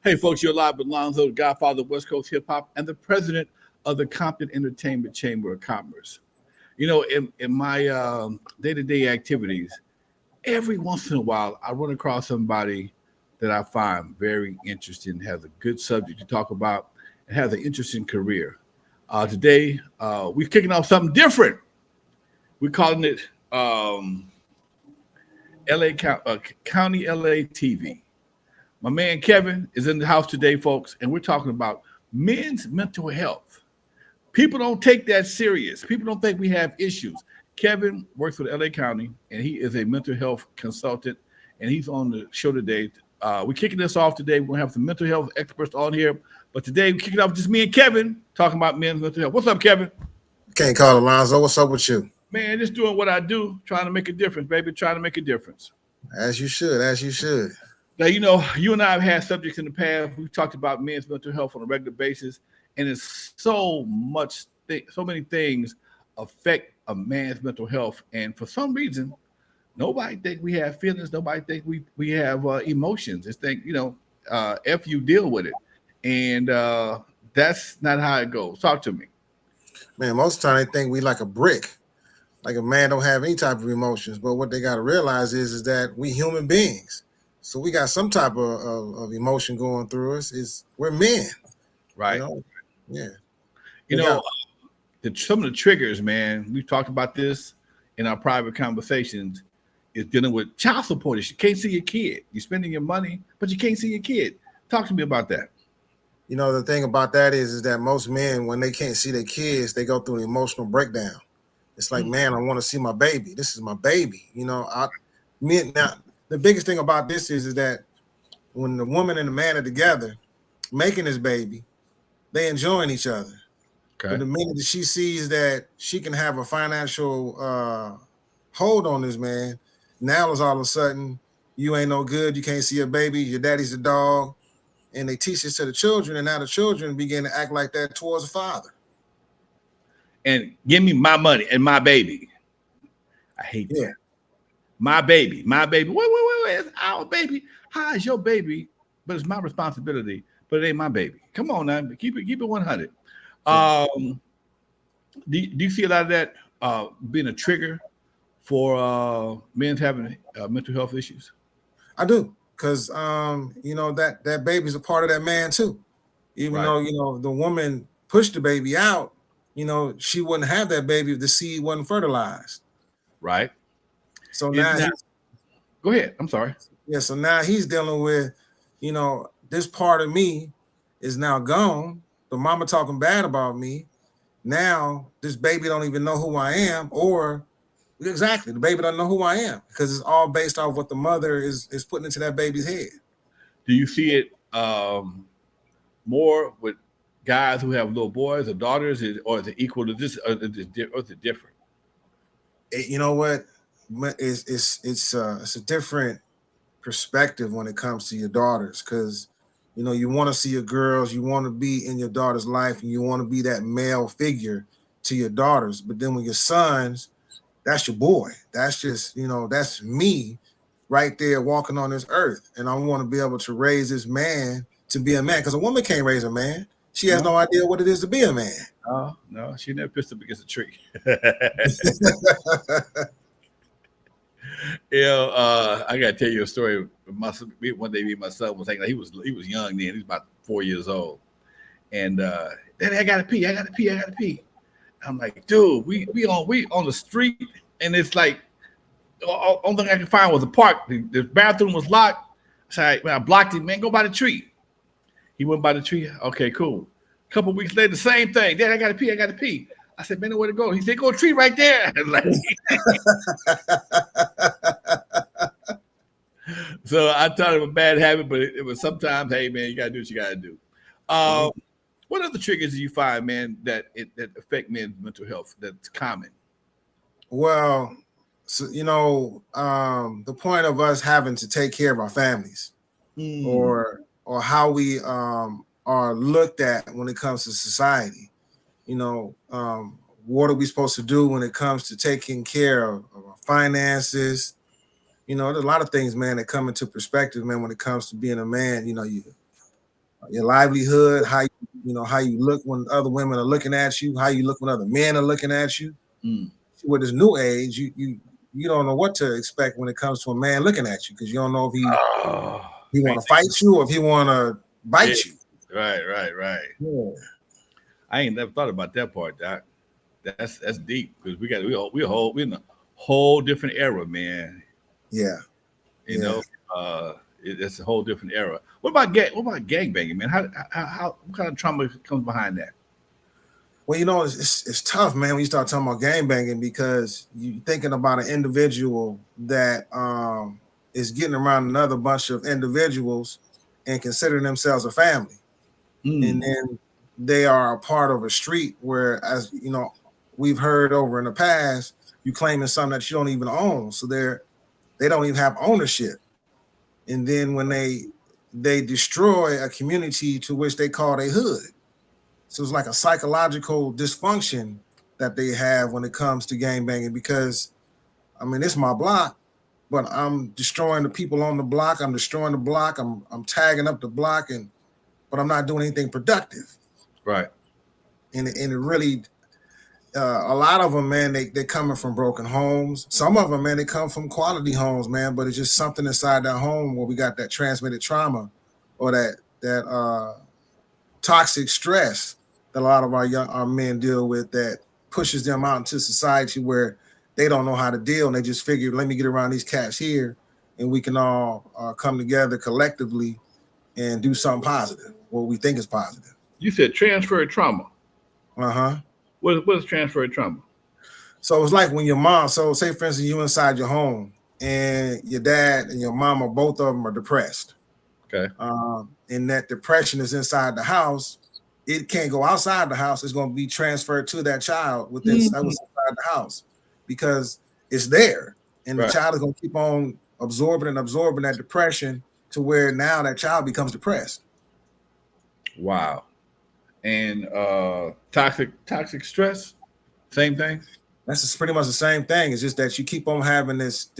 Hey, folks, you're live with Lonzo, the godfather of West Coast hip hop and the president of the Compton Entertainment Chamber of Commerce. In my day to day activities, every once in a while, I run across somebody that I find very interesting, has a good subject to talk about, and has an interesting career. Today, we're kicking off something different. We're calling it County LA TV. My man Kevin is in the house today, folks, and we're talking about men's mental health. People don't take that serious. People don't think we have issues. Kevin works for the LA County, and he is a mental health consultant, and he's on the show today. We're kicking this off today. We're going to have some mental health experts on here, but today we're kicking off just me and Kevin talking about men's mental health. What's up, Kevin? Can't call Alonzo. What's up with you? Man, just doing what I do, trying to make a difference, baby, trying to make a difference. As you should, as you should. Now, you and I have had subjects in the past. We've talked about men's mental health on a regular basis, and it's so many things affect a man's mental health. And for some reason, nobody think we have feelings. Nobody think we have emotions. Just think, if you deal with it, and that's not how it goes. Talk to me, Man, most of the time they think we like a brick, like a man don't have any type of emotions. But what they got to realize is that we human beings. So we got some type of emotion going through us. We're men, right? Yeah. Some of the triggers, man. We've talked about this in our private conversations. Is dealing with child support issue. You can't see your kid. You're spending your money, but you can't see your kid. Talk to me about that. The thing about that is that most men, when they can't see their kids, they go through an emotional breakdown. It's like, man, I want to see my baby. This is my baby. Now the biggest thing about this is that when the woman and the man are together making this baby, they enjoying each other. Okay. But the minute that she sees that she can have a financial hold on this man, now is all of a sudden you ain't no good. You can't see your baby. Your daddy's a dog. And they teach this to the children, and now the children begin to act like that towards the father. And give me my money and my baby. I hate that. My baby. Wait. It's our baby. How is your baby? But it's my responsibility. But it ain't my baby. Come on now. Keep it 100. Do you see a lot of that being a trigger for men having mental health issues? I do. Because, that baby's a part of that man, too. Even though, the woman pushed the baby out, she wouldn't have that baby if the seed wasn't fertilized. Right. So now go ahead. I'm sorry. Yeah, so now he's dealing with, this part of me is now gone. The mama talking bad about me. Now this baby don't even know who I am, or exactly, the baby don't know who I am because it's all based off what the mother is putting into that baby's head. Do you see it more with guys who have little boys or daughters, or is it equal to this, or is it different? You know what? It's a different perspective when it comes to your daughters, because you want to see your girls, you want to be in your daughter's life, and you want to be that male figure to your daughters. But then with your sons, that's your boy. That's just, that's me right there walking on this earth. And I want to be able to raise this man to be a man, because a woman can't raise a man. She has no idea what it is to be a man. Oh, no, she never pissed up against a tree. I gotta tell you a story. One day, my son was hanging out. He was young then. He was about 4 years old, and Daddy, I gotta pee. I'm like, dude, we on the street, and it's like the only thing I could find was a park. The bathroom was locked. So I blocked him. Man, go by the tree. He went by the tree. Okay, cool. A couple weeks later, the same thing. Dad, I gotta pee. I said, man, where to go? He said, go to a tree right there. So I taught him a bad habit, but it was sometimes, hey, man, you got to do what you got to do. What other triggers do you find, man, that affect men's mental health that's common? Well, so, the point of us having to take care of our families or how we are looked at when it comes to society. What are we supposed to do when it comes to taking care of our finances? There's a lot of things, man, that come into perspective, man, when it comes to being a man. your livelihood, how you know how you look when other women are looking at you, how you look when other men are looking at you. Mm. With this new age, you don't know what to expect when it comes to a man looking at you because you don't know if Oh, he man. want to fight you or if he want to Yeah. bite you. Right. Yeah, I ain't never thought about that part, Doc. That's deep because we in a whole different era, man. yeah, You yeah. know, uh, it's a whole different era. What about gang banging, man? How what kind of trauma comes behind that? Well, you know, it's tough, man, when you start talking about gang banging because you thinking about an individual that is getting around another bunch of individuals and considering themselves a family. And Mm, then they are a part of a street where, as you know, we've heard over in the past, you claiming something that you don't even own. So they don't even have ownership. And then when they destroy a community to which they call a hood. So it's like a psychological dysfunction that they have when it comes to gang banging because I mean it's my block, but I'm destroying the people on the block. I'm destroying the block. I'm tagging up the block, and but I'm not doing anything productive. right. And it really a lot of them, man, they coming from broken homes. Some of them, man, they come from quality homes, man. But it's just something inside that home where we got that transmitted trauma or that toxic stress that a lot of our men deal with that pushes them out into society where they don't know how to deal and they just figure, let me get around these cats here and we can all come together collectively and do something positive, what we think is positive. You said transferred trauma. Uh-huh. What is transferred trauma? So it's like when your mom, so say for instance, you inside your home and your dad and your mom or both of them are depressed. Okay. And that depression is inside the house. It can't go outside the house. It's going to be transferred to that child within that Mm, was inside the house because it's there, and the right. child is going to keep on absorbing and absorbing that depression to where now that child becomes depressed. Wow. And toxic stress, same thing. That's just pretty much the same thing. It's just that you keep on having this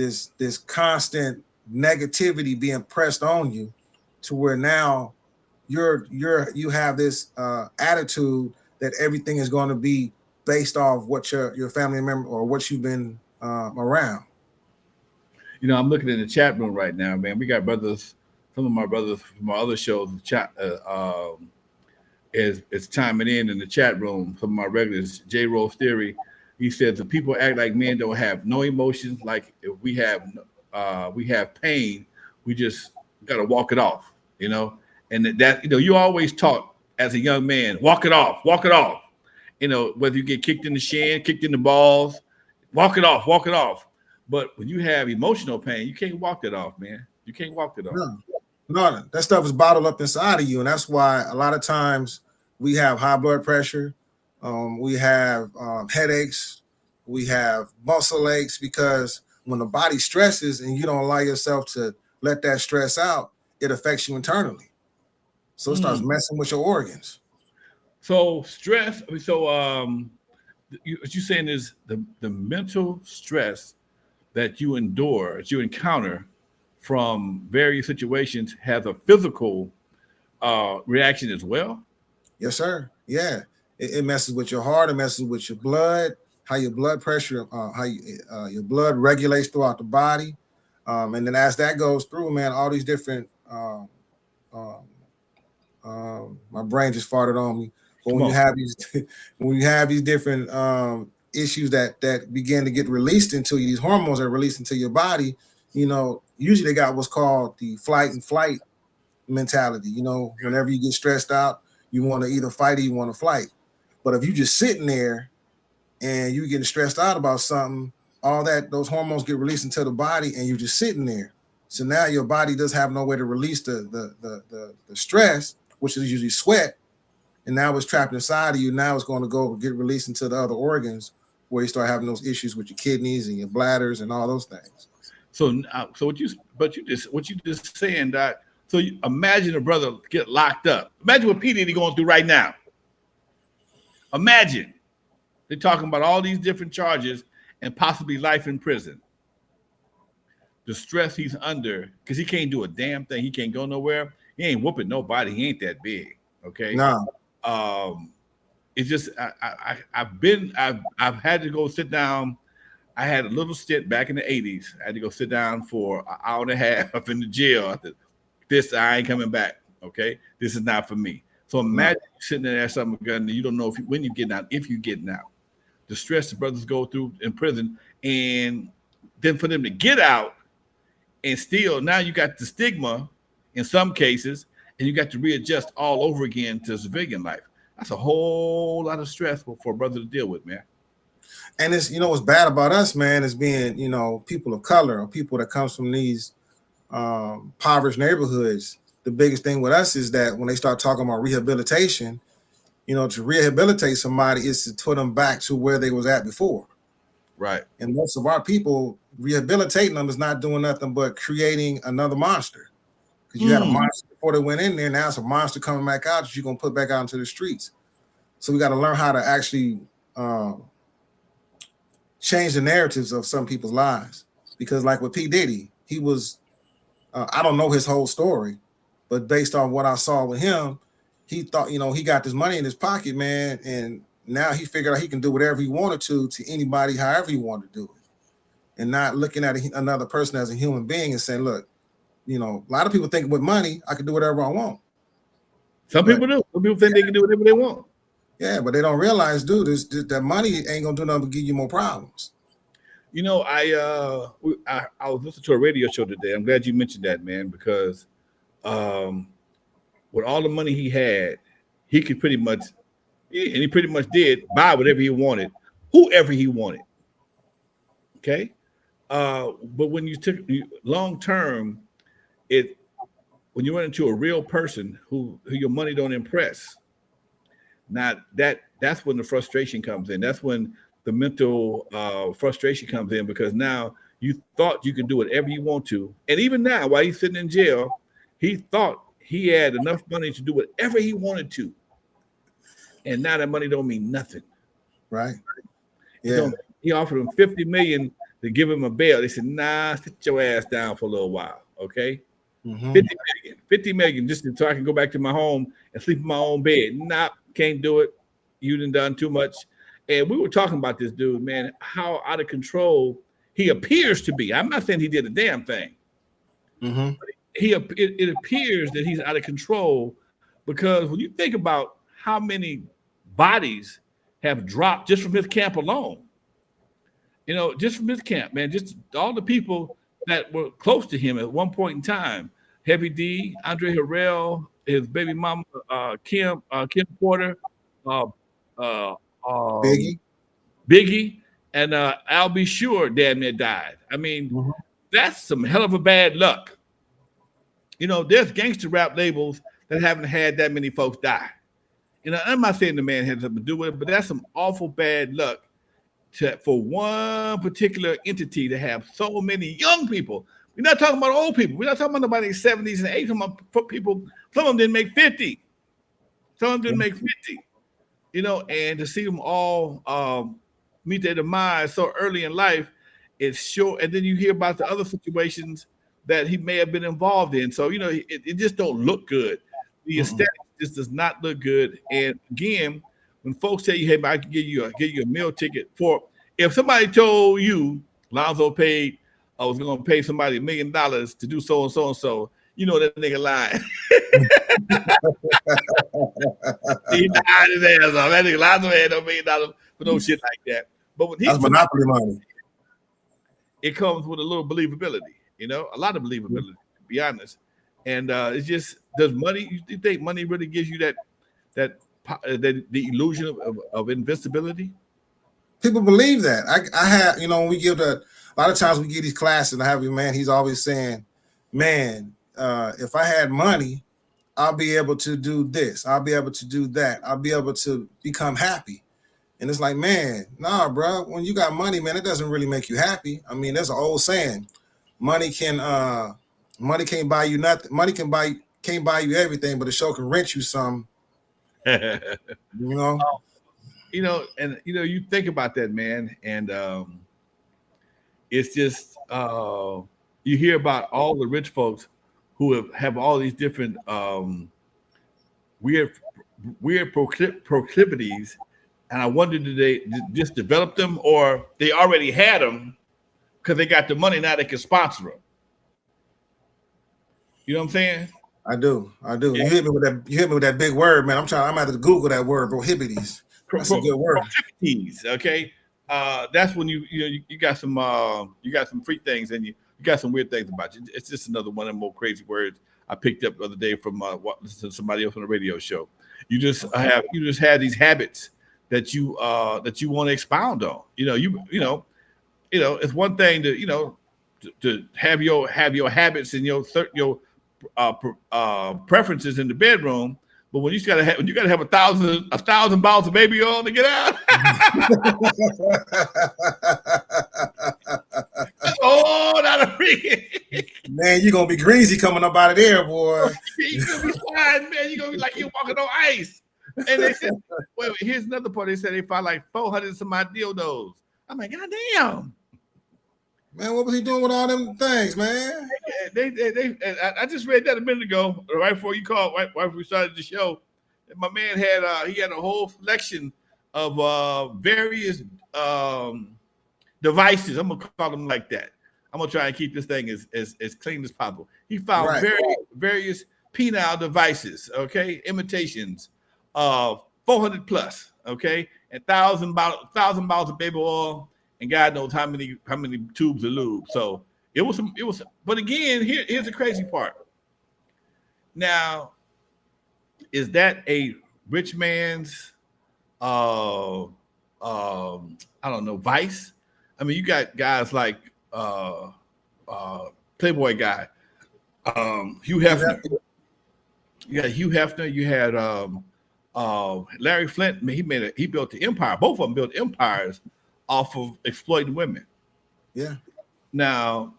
constant negativity being pressed on you to where now you have this attitude that everything is going to be based off what your family member or what you've been around. You know, I'm looking in the chat room right now, man. We got brothers. Some of my brothers from our other shows. The chat is chiming in the chat room. Some of my regulars, J. Rose Theory. He says the people act like men don't have no emotions. Like if we have pain, we just gotta walk it off. You know, and that you always taught as a young man, walk it off. You know, whether you get kicked in the shin, kicked in the balls, walk it off. But when you have emotional pain, you can't walk it off, man. You can't walk it off. No, no, that stuff is bottled up inside of you, and that's why a lot of times we have high blood pressure, we have headaches, we have muscle aches because when the body stresses and you don't allow yourself to let that stress out, it affects you internally. So it starts Mm. messing with your organs. So stress. What you're saying is the mental stress that you endure, that you encounter from various situations, has a physical reaction as well. Yes, sir. Yeah, it messes with your heart. It messes with your blood. How your blood pressure, your blood regulates throughout the body, and then as that goes through, man, all these different. Um, my brain just farted on me. But Come when you on. have these, when you have these different issues that begin to get released into you, these hormones are released into your body. You know, usually they got what's called the flight and flight mentality. You know, whenever you get stressed out, you want to either fight or you want to flight. But if you just sitting there and you getting stressed out about something, all that those hormones get released into the body, and you're just sitting there. So now your body does have no way to release the stress, which is usually sweat, and now it's trapped inside of you. Now it's going to go get released into the other organs where you start having those issues with your kidneys and your bladders and all those things. So what you just saying, Doc. So imagine a brother get locked up. Imagine what P Diddy going through right now. Imagine they're talking about all these different charges and possibly life in prison. The stress he's under because he can't do a damn thing. He can't go nowhere. He ain't whooping nobody. He ain't that big. Okay. No. Um, it's just I've had to go sit down. I had a little stint back in the '80s. I had to go sit down for an hour and a half in the jail. I said, this I ain't coming back. Okay, this is not for me. So No. imagine you sitting there at some gun and you don't know when you get out, if you getting out, the stress the brothers go through in prison, and then for them to get out and still now you got the stigma in some cases, and you got to readjust all over again to civilian life. That's a whole lot of stress for a brother to deal with, man. And it's, what's bad about us, man, is being, people of color or people that comes from these impoverished neighborhoods. The biggest thing with us is that when they start talking about rehabilitation, to rehabilitate somebody is to put them back to where they was at before. Right. And most of our people rehabilitating them is not doing nothing but creating another monster. Because you had a monster before they went in there, now it's a monster coming back out that you're gonna put back out into the streets. So we got to learn how to actually change the narratives of some people's lives. Because like with P. Diddy, he was I don't know his whole story, but based on what I saw with him, he thought, he got this money in his pocket, man, and now he figured out he can do whatever he wanted to anybody, however he wanted to do it, and not looking at another person as a human being and saying, look, a lot of people think with money, I can do whatever I want. Some people do. Some people think they can do whatever they want. Yeah, but they don't realize, dude, that money ain't gonna do nothing but give you more problems. I was listening to a radio show today. I'm glad you mentioned that, man, because with all the money he had, he could pretty much, and he pretty much did buy whatever he wanted, whoever he wanted. Okay, but when you took long term, it when you run into a real person who your money don't impress, now that's when the frustration comes in. That's when the mental frustration comes in because now you thought you could do whatever you want to, and even now while he's sitting in jail, he thought he had enough money to do whatever he wanted to, and now that money don't mean nothing. Right? Yeah. He offered him 50 million to give him a bail. They said, "Nah, sit your ass down for a little while, okay? Mm-hmm. 50 million just so I can go back to my home and sleep in my own bed. Nah, can't do it. You done too much." And we were talking about this dude, man, how out of control he appears to be. I'm not saying he did a damn thing. Mm-hmm. It appears that he's out of control because when you think about how many bodies have dropped just from his camp alone, just from his camp, man, just all the people that were close to him at one point in time, Heavy D, Andre Harrell, his baby mama, Kim Porter, uh, uh, um, Biggie. Biggie, and Al B. Sure damn near died. I mean, Mm-hmm. that's some hell of a bad luck. There's gangster rap labels that haven't had that many folks die. I'm not saying the man had something to do with it, but that's some awful bad luck for one particular entity to have so many young people. We're not talking about old people. We're not talking about nobody in the 70s and 80s. We're talking about people, some of them didn't make 50. Some of them didn't make 50. And to see them all meet their demise so early in life, it's sure. And then you hear about the other situations that he may have been involved in. So it just don't look good. The aesthetic just does not look good. And again, when folks tell you, "Hey, I can give you a meal ticket for," if somebody told you Lonzo paid, I was going to pay somebody $1 million to do so and so and so, that nigga lying. He died his ass off. That nigga Lonzo had no $1 million for no shit like that. But when That's monopoly money. it comes with a little believability, a lot of believability, to be honest. And it's just, does money? You think money really gives you that the illusion of invincibility? People believe that. I have, when we give a lot of times we give these classes, and I have a man, he's always saying, man, if I had money, I'll be able to do this. I'll be able to do that. I'll be able to become happy. And it's like, man, nah, bro, when you got money, man, it doesn't really make you happy. I mean, there's an old saying, money can't buy you nothing. Money can't buy you everything, but it sure can rent you some. You know? You think about that, man, and it's just you hear about all the rich folks who have all these different weird proclivities, and I wonder did they just develop them or they already had them because they got the money now they can sponsor them. You know what I'm saying? I do. I do. Yeah. You hit me with that. You hit me with that big word, man. I'm going to Google that word, prohibitives. That's a good word. Proclivities. Okay. That's when you got some free things and you got some weird things about you. It's just another one of the more crazy words I picked up the other day from listening to somebody else on the radio show. You just have these habits that you want to expound on. It's one thing to have your habits and your preferences in the bedroom, but when you gotta have a thousand bottles of baby oil to get out. Oh, not a freaking man, you're gonna be greasy coming up out of there, boy. you're gonna be fine, man. You're gonna be like you're walking on ice. And they said, wait, here's another part. They said they found like 400 some odd dildos. I'm like, God damn. Man, what was he doing with all them things, man? I just read that a minute ago, right before you called, right before we started the show. And my man had a whole selection of various devices. I'm gonna call them like that. I'm gonna try and keep this thing as clean as possible. He found various penile devices, okay, imitations of 400 plus, okay, and thousand bottles of baby oil, and God knows how many tubes of lube. So it was. But again, here's the crazy part. Now, is that a rich man's I don't know, vice? I mean, you got guys like Playboy guy, Hugh Hefner. You got Hugh Hefner. You had Larry Flint. I mean, he built the empire. Both of them built empires off of exploiting women. Yeah. Now,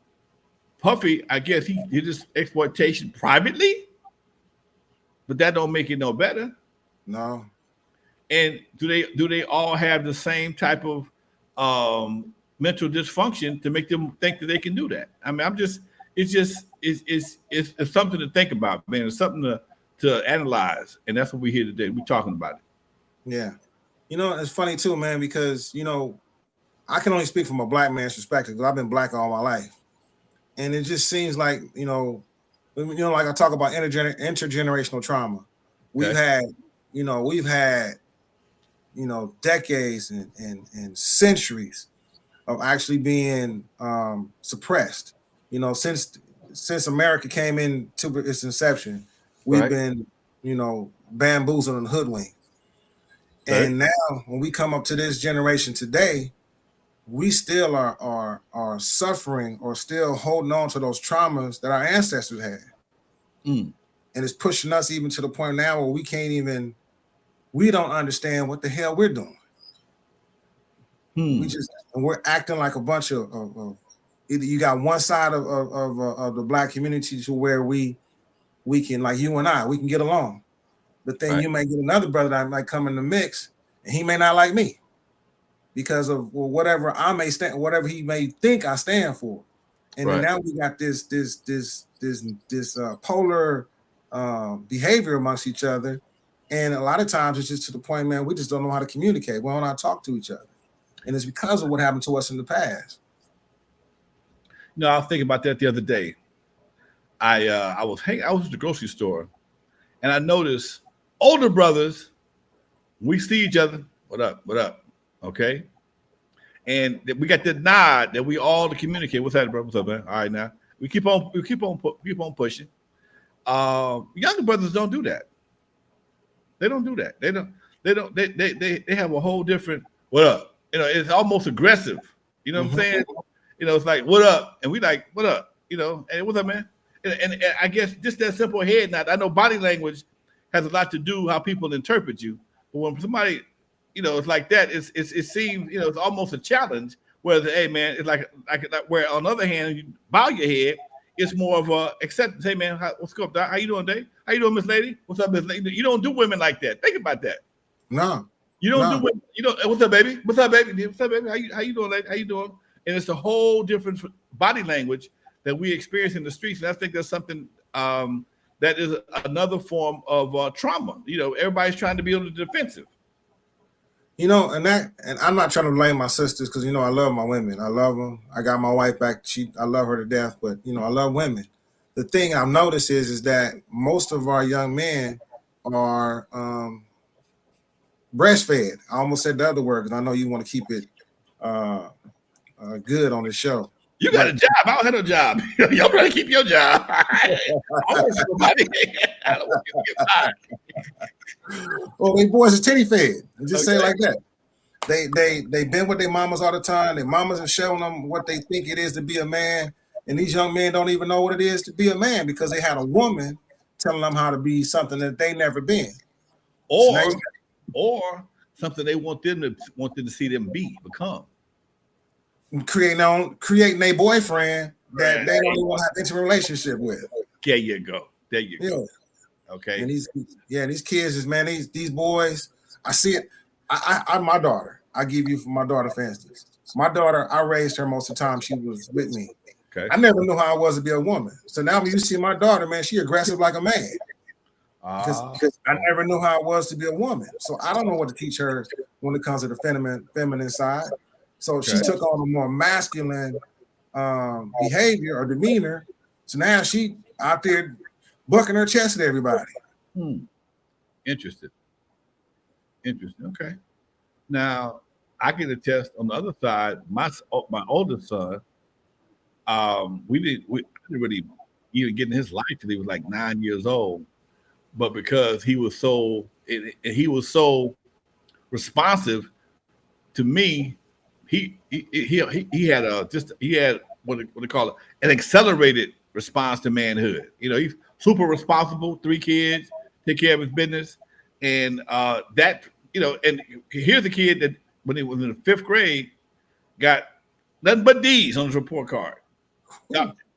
Puffy, I guess he did this exploitation privately, but that don't make it no better. No. And do they all have the same type of mental dysfunction to make them think that they can do that? I mean, it's something to think about, man. It's something to analyze, and that's what we're here today. We're talking about it. Yeah. It's funny too, man, because I can only speak from a black man's perspective because I've been black all my life. And it just seems like, like I talk about intergenerational trauma. We've had decades and centuries of actually being suppressed. Since America came into its inception, we've been, bamboozled and hoodwinked. Right. And now when we come up to this generation today, we still are suffering or still holding on to those traumas that our ancestors had. And it's pushing us even to the point now where we don't understand what the hell we're doing. We're acting like a bunch of either you got one side of the black community to where we can, like you and I, we can get along. But then you may get another brother that might come in the mix and he may not like me because of whatever I may stand, whatever he may think I stand for. And then now we got this polar behavior amongst each other. And a lot of times it's just to the point, man, we just don't know how to communicate. We don't know how to talk to each other. And it's because of what happened to us in the past. No, I was thinking about that the other day. I was at the grocery store and I noticed older brothers, we see each other, what up, okay? And we got that nod that we all to communicate. What's that, bro? What's up, man? All right, now we keep on pushing. Younger brothers don't do that. They don't do that. They have a whole different what up. It's almost aggressive. You know what I'm saying? It's like what up, and we like what up. And what's up, man? And I guess just that simple head nod. I know body language has a lot to do how people interpret you, but when somebody, it's like that. It seems it's almost a challenge. Whereas, hey man, it's like where on the other hand, you bow your head. It's more of a acceptance. Hey man, what's up, Doc? How you doing, Dave? How you doing, Miss Lady? What's up, Miss Lady? You don't do women like that. Think about that. No, you don't do women. You don't. What's up, baby? What's up, baby? What's up, baby? How you doing, lady? How you doing? And it's a whole different body language that we experience in the streets. And I think that's something that is another form of trauma. Everybody's trying to be on the defensive. And I'm not trying to blame my sisters because I love my women. I love them. I got my wife back. I love her to death. But I love women. The thing I've noticed is that most of our young men are breastfed. I almost said the other word because I know you want to keep it uh, good on the show. You got a job. I don't have no job. Y'all better keep your job. I don't want you to get fired. Well, they boys are titty fed. Just say it Okay. like that. They've been with their mamas all the time. Their mamas are showing them what they think it is to be a man, and these young men don't even know what it is to be a man because they had a woman telling them how to be something that they never been. So now Or something they want them to see them become. creating a boyfriend that they don't even want to have an intimate relationship with. There you go. Okay. And these kids is, man, these boys, I see it. I my daughter, I give you for my daughter for instance. My daughter, I raised her most of the time she was with me. Okay. I never knew how it was to be a woman. So now when you see my daughter, man, she aggressive like a man. Because I never knew how it was to be a woman. So I don't know what to teach her when it comes to the feminine side. So she took on a more masculine behavior or demeanor. So now she out there bucking her chest at everybody. Interesting. Okay. Now I can attest on the other side. My oldest son, we didn't really even get in his life till he was like 9 years old. But because he was so responsive to me, he had what they call it, an accelerated response to manhood. He's super responsible, 3 kids, take care of his business, and and here's a kid that when he was in the 5th grade got nothing but D's on his report card.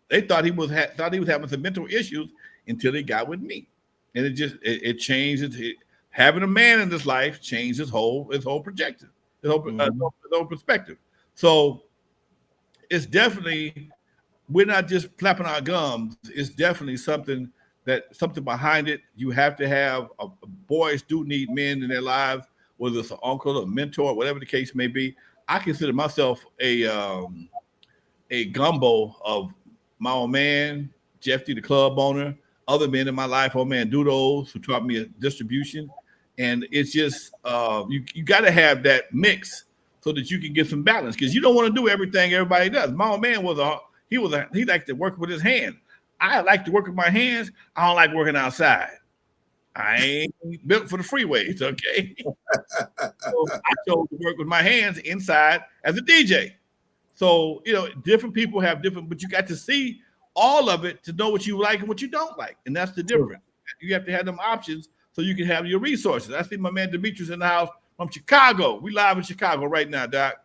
They thought he was having some mental issues until he got with me, and it changed. Having a man in this life changed his whole projective, his whole perspective. So it's definitely, we're not just flapping our gums. It's definitely something behind it. You have to have boys do need men in their lives, whether it's an uncle, a mentor, whatever the case may be. I consider myself a gumbo of my old man, Jeff D, the club owner, other men in my life, old man Doodles, who taught me a distribution. And it's just you got to have that mix so that you can get some balance, because you don't want to do everything everybody does. My old man he liked to work with his hands. I like to work with my hands. I don't like working outside. I ain't built for the freeways, okay? So I chose to work with my hands inside as a DJ. So, different people have different, but you got to see all of it to know what you like and what you don't like. And that's the difference. You have to have them options so you can have your resources. I see my man Demetrius in the house from Chicago. We live in Chicago right now, Doc.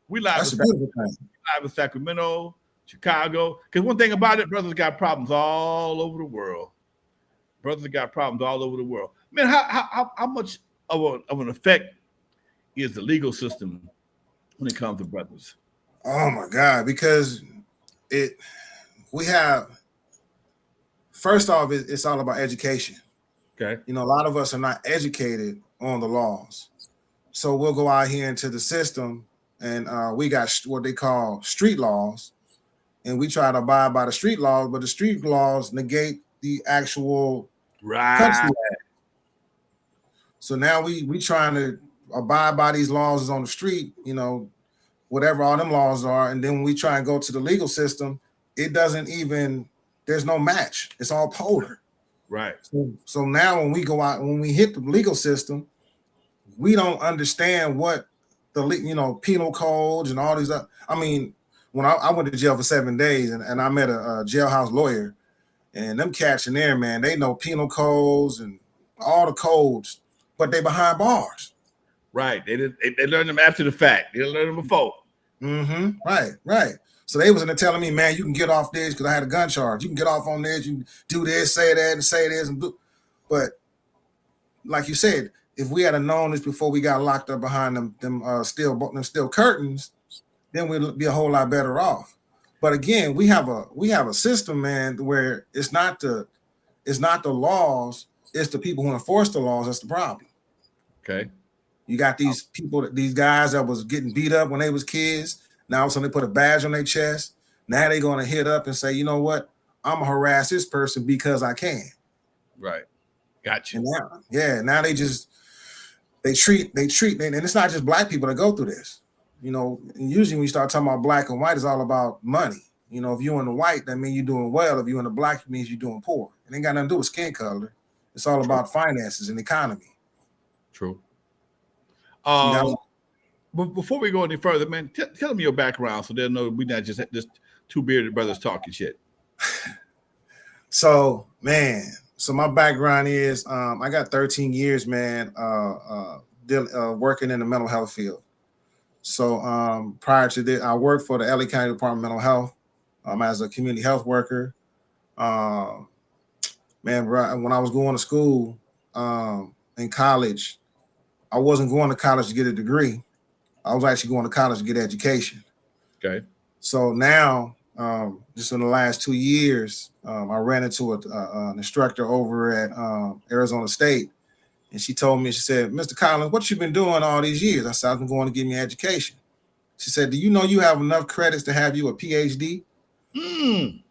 We live in Sacramento, Chicago. Because one thing about it, brothers got problems all over the world. Man, how much of an effect is the legal system when it comes to brothers? Oh my God, because first off, it's all about education. Okay. A lot of us are not educated on the laws. So we'll go out here into the system and we got what they call street laws, and we try to abide by the street laws, but the street laws negate the actual country law. So now we trying to abide by these laws on the street, whatever all them laws are, and then when we try and go to the legal system, it doesn't even, there's no match. It's all polar. Right. So now when we go out, when we hit the legal system, we don't understand what the penal codes and all these. When I went to jail for 7 days and I met a jailhouse lawyer, and them cats in there, man, they know penal codes and all the codes, but they behind bars. Right. They learned them after the fact. They didn't learn them before. Right. So they was in there telling me, man, you can get off this because I had a gun charge. You can get off on this. You can do this, say that, and say this, and do. But like you said, if we had known this before we got locked up behind them steel curtains, then we'd be a whole lot better off. But again, we have a system, man, where it's not the laws, it's the people who enforce the laws that's the problem. Okay. You got these people, these guys that was getting beat up when they was kids. Now all of a sudden they put a badge on their chest. Now they're gonna hit up and say, you know what? I'm gonna harass this person because I can. Right. Gotcha. And now, yeah, now they treat, and it's not just black people that go through this. And usually when you start talking about black and white, it's all about money. If you're in the white, that means you're doing well. If you're in the black, it means you're doing poor. It ain't got nothing to do with skin color. It's all True. about finances and economy. True. So you got. But before we go any further, man, tell them your background so they'll know we're not just two bearded brothers talking shit. So man, so my background is I got 13 years, man, working in the mental health field. So prior to this, I worked for the LA County Department of Mental Health as a community health worker. Um, Man, when I was going to school in college, I wasn't going to college to get a degree. I was actually going to college to get education. Okay. So now, just in the last 2 years, I ran into an instructor over at Arizona State, and she told me, she said, "Mr. Collins, what you been doing all these years?" I said, "I've been going to get me education." She said, "Do you know you have enough credits to have you a PhD?" Mm.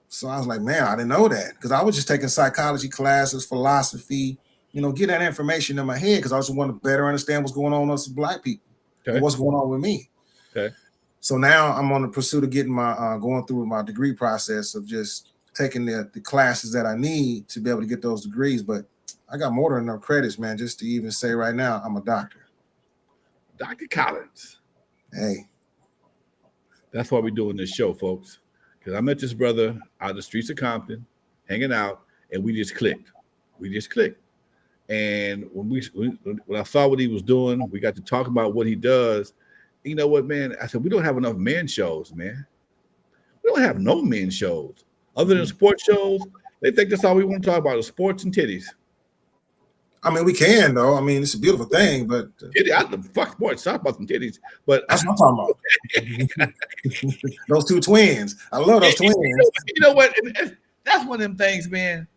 So I was like, man, I didn't know that because I was just taking psychology classes, philosophy, get that information in my head because I just want to better understand what's going on with us black people and Okay. what's going on with me. Okay. So now I'm on the pursuit of getting my going through my degree process of just taking the classes that I need to be able to get those degrees. But I got more than enough credits, man, just to even say right now I'm a doctor. Dr. Collins. Hey, That's why we're doing this show, folks. Because I met this brother out of the streets of Compton, hanging out, and we just clicked. We just clicked. And when I saw what he was doing, we got to talk about what he does. You know what, man? I said we don't have enough men shows, man. We don't have no men shows other than sports shows. They think that's all we want to talk about is sports and titties. I mean we can though. I mean it's a beautiful thing, but Titty, I the fuck sports. Talk about some titties, but that's what I'm talking about. Those two twins. I love those twins. you know what? That's one of them things, man.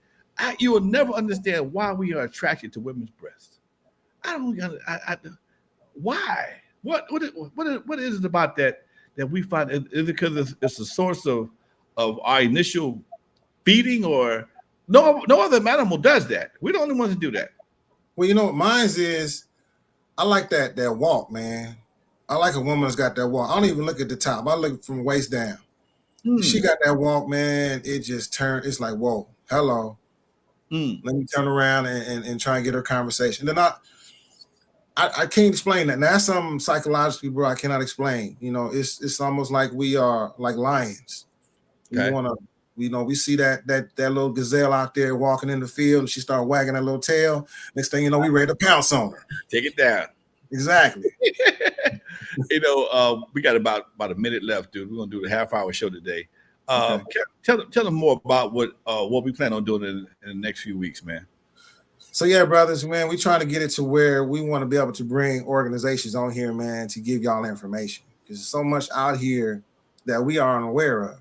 You will never understand why we are attracted to women's breasts. I don't. Why? What is it about that we find? Is it because it's a source of our initial feeding, or no other animal does that? We're the only ones that do that. Well, what mine's is I like that walk, man. I like a woman that's got that walk. I don't even look at the top. I look from waist down. She got that walk, man. It just turned. It's like, whoa, hello. Let me turn around and try and get her conversation. Then I can't explain that. Now that's something psychologically, bro. I cannot explain. It's almost like we are like lions. Okay. We want to. We see that little gazelle out there walking in the field, and she start wagging that little tail. Next thing you know, we ready to pounce on her. Take it down. Exactly. We got about a minute left, dude. We're gonna do the half-hour show today. Okay. Tell them more about what we plan on doing in the next few weeks, man. So yeah, brothers, man, we trying to get it to where we want to be able to bring organizations on here, man, to give y'all information because there's so much out here that we are unaware of.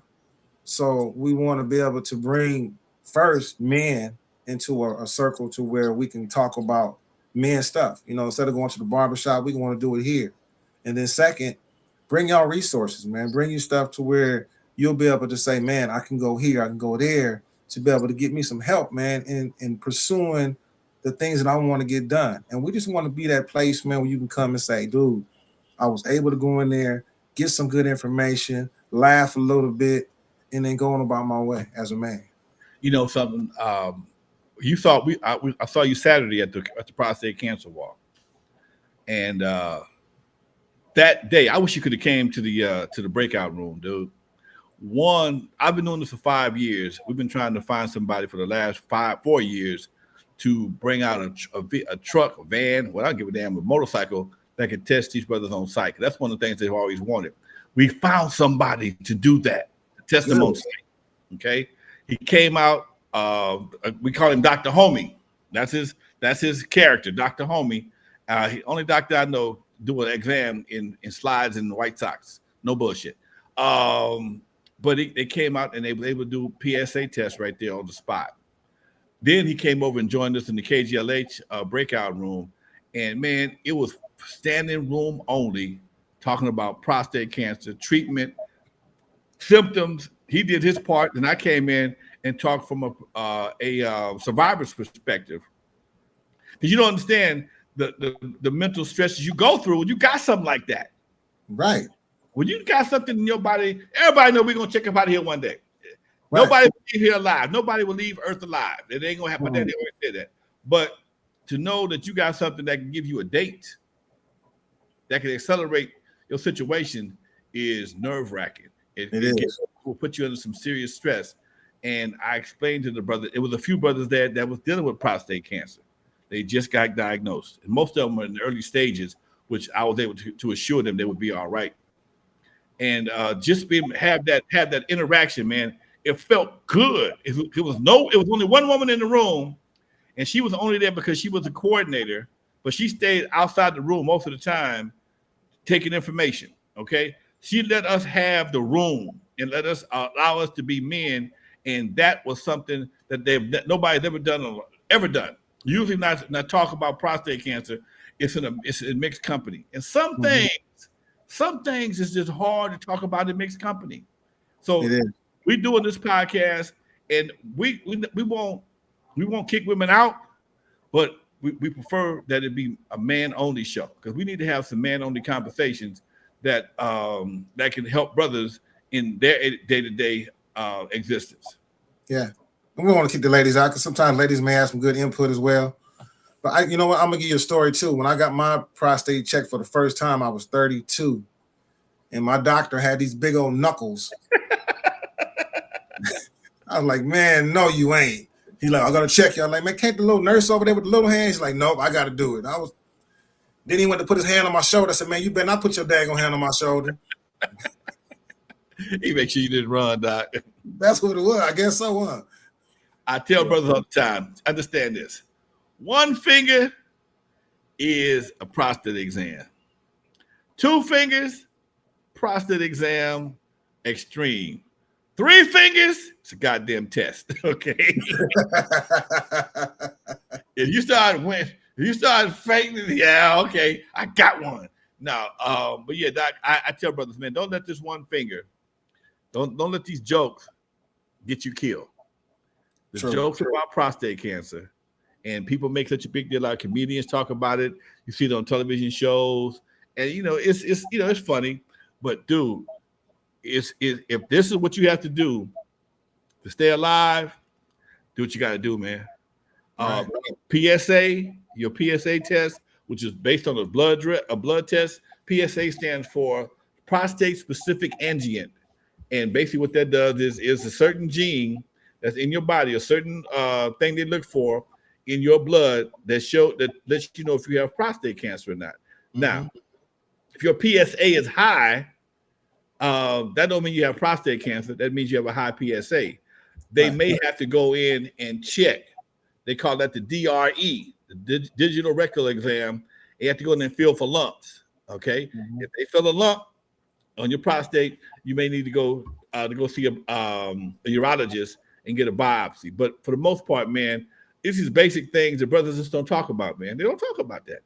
So we want to be able to bring first men into a circle to where we can talk about men stuff. Instead of going to the barbershop, we want to do it here. And then second, bring y'all resources, man. Bring you stuff to where you'll be able to say, man, I can go here, I can go there to be able to get me some help, man, in pursuing the things that I want to get done. And we just want to be that place, man, where you can come and say, dude, I was able to go in there, get some good information, laugh a little bit, and then going about my way as a man. You know something? You saw I saw you Saturday at the prostate cancer walk, and that day I wish you could have came to the breakout room, dude. One, I've been doing this for 5 years. We've been trying to find somebody for the last 4 years to bring out a truck, a van, well, I don't give a damn, a motorcycle that can test these brothers on site. That's one of the things they've always wanted. We found somebody to do that, to test them on site. Okay, he came out. We call him Dr. Homie. That's his character, Dr. Homie. He only doctor I know do an exam in slides and white socks. No bullshit. But they came out and they were able to do PSA tests right there on the spot. Then he came over and joined us in the KGLH breakout room, and man, it was standing room only, talking about prostate cancer treatment, symptoms. He did his part, and I came in and talked from a survivor's perspective, because you don't understand the mental stresses you go through when you got something like that. Right. When you got something in your body, everybody know we're gonna check up out of here one day. Right. Nobody will leave here alive. Nobody will leave Earth alive. It ain't gonna happen. They always say that. But to know that you got something that can give you a date that can accelerate your situation is nerve wracking. Will put you under some serious stress. And I explained to the brother, it was a few brothers there that was dealing with prostate cancer. They just got diagnosed, and most of them were in the early stages, which I was able to assure them they would be all right. And just be have that interaction, man. It felt good. It was only one woman in the room, and she was only there because she was a coordinator, but she stayed outside the room most of the time taking information. Okay, she let us have the room and let us allow us to be men, and that was something that nobody's ever done. Usually, not talk about prostate cancer. It's a mixed company, and some things is just hard to talk about in mixed company. So we doing this podcast, and we won't kick women out, but we prefer that it be a man only show, because we need to have some man only conversations that that can help brothers in their day to day existence. Yeah, and we want to keep the ladies out, because sometimes ladies may have some good input as well. But you know what? I'm gonna give you a story too. When I got my prostate checked for the first time, I was 32, and my doctor had these big old knuckles. I was like, man, no, you ain't. He's like, I gotta check you. I'm like, man, can't the little nurse over there with the little hands? He's like, nope, I gotta do it. Then he went to put his hand on my shoulder. I said, man, you better not put your daggone hand on my shoulder. He make sure you didn't run, Doc. That's what it was. I guess so. I tell brothers all the time, understand this. One finger is a prostate exam. Two fingers, prostate exam extreme. Three fingers, it's a goddamn test. Okay. If you start fainting, yeah, okay, I got one. Now, but yeah, Doc, I tell brothers, man, don't let this one finger, don't let these jokes get you killed. The jokes about prostate cancer, and people make such a big deal out. Comedians talk about it. You see it on television shows, and it's funny. But dude, if this is what you have to do to stay alive, do what you got to do, man. Right. Your PSA test, which is based on a blood test. PSA stands for prostate specific antigen, and basically what that does is a certain gene that's in your body, a certain thing they look for in your blood that lets you know if you have prostate cancer or not. Mm-hmm. Now, if your PSA is high, that don't mean you have prostate cancer. That means you have a high PSA. They may have to go in and check. They call that the DRE, the digital rectal exam. You have to go in and feel for lumps. Okay, if they feel a lump on your prostate, you may need to go see a urologist and get a biopsy. But for the most part, man, this is basic things that brothers just don't talk about, man. They don't talk about that.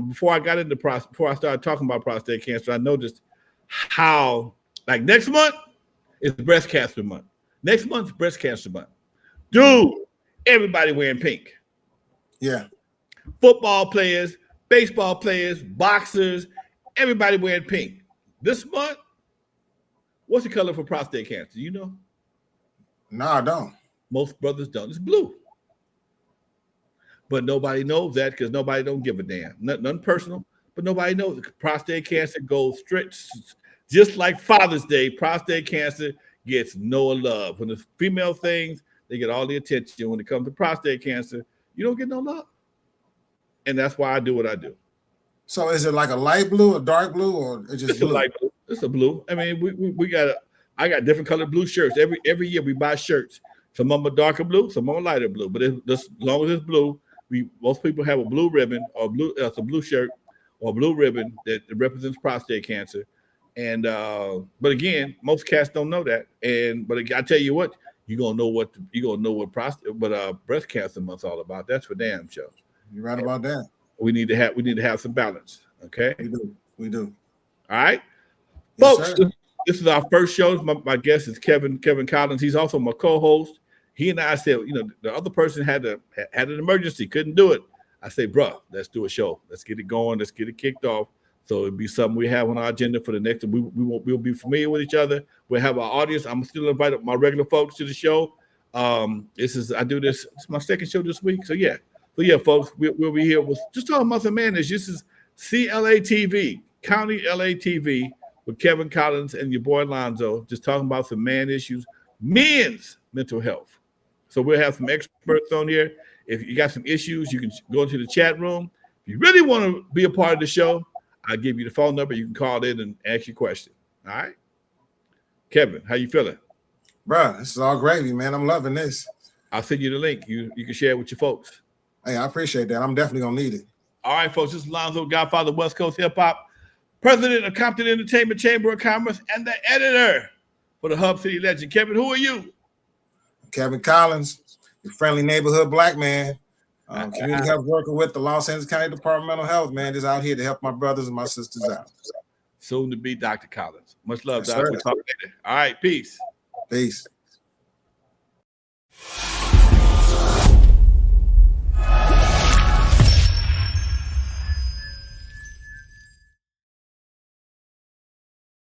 Before I started talking about prostate cancer, I noticed how, like, next month is breast cancer month. Next month's breast cancer month. Dude, everybody wearing pink. Yeah. Football players, baseball players, boxers, everybody wearing pink. This month, what's the color for prostate cancer? You know? No, I don't. Most brothers don't. It's blue. But nobody knows that because nobody don't give a damn. Nothing personal, but nobody knows. Prostate cancer goes straight, just like Father's Day. Prostate cancer gets no love. When the female things, they get all the attention. When it comes to prostate cancer, you don't get no love. And that's why I do what I do. So is it like a light blue, a dark blue, or it's just blue? A light blue. It's a blue. I mean, I got different colored blue shirts. Every year we buy shirts. Some of them are darker blue, some of them are lighter blue. But as long as it's blue, most people have a blue ribbon or a blue shirt or a blue ribbon that represents prostate cancer. And but again, most cats don't know that. And but I tell you what, you're gonna know what breast cancer month's all about. That's for damn sure. You're right about that. We need to have some balance. Okay. We do. We do. All right. Yes, Folks, sir. this is our first show. My guest is Kevin Collins. He's also my co-host. He and I said, the other person had an emergency, couldn't do it. I say, bro, let's do a show. Let's get it going. Let's get it kicked off. So it'll be something we have on our agenda for the next. We'll be familiar with each other. We'll have our audience. I'm still inviting my regular folks to the show. I do this. It's my second show this week. So yeah, folks, we'll be here. We'll just talking about some managers. This is CLA TV, County LA TV, with Kevin Collins and your boy Lonzo, just talking about some man issues, men's mental health. So we'll have some experts on here. If you got some issues, you can go into the chat room. If you really want to be a part of the show, I'll give you the phone number. You can call in and ask your question. All right, Kevin, how you feeling? Bruh, this is all gravy, man. I'm loving this. I'll send you the link. You can share it with your folks. Hey, I appreciate that. I'm definitely gonna need it. All right, folks. This is Lonzo, Godfather, West Coast Hip Hop, president of Compton Entertainment Chamber of Commerce, and the editor for the Hub City Legend. Kevin, who are you? Kevin Collins, your friendly neighborhood black man, community health worker with the Los Angeles County Department of Health, man. Just out here to help my brothers and my sisters out. Soon to be Dr. Collins. Much love, Yes, Doc. sir. We'll talk later. All right, peace. Peace.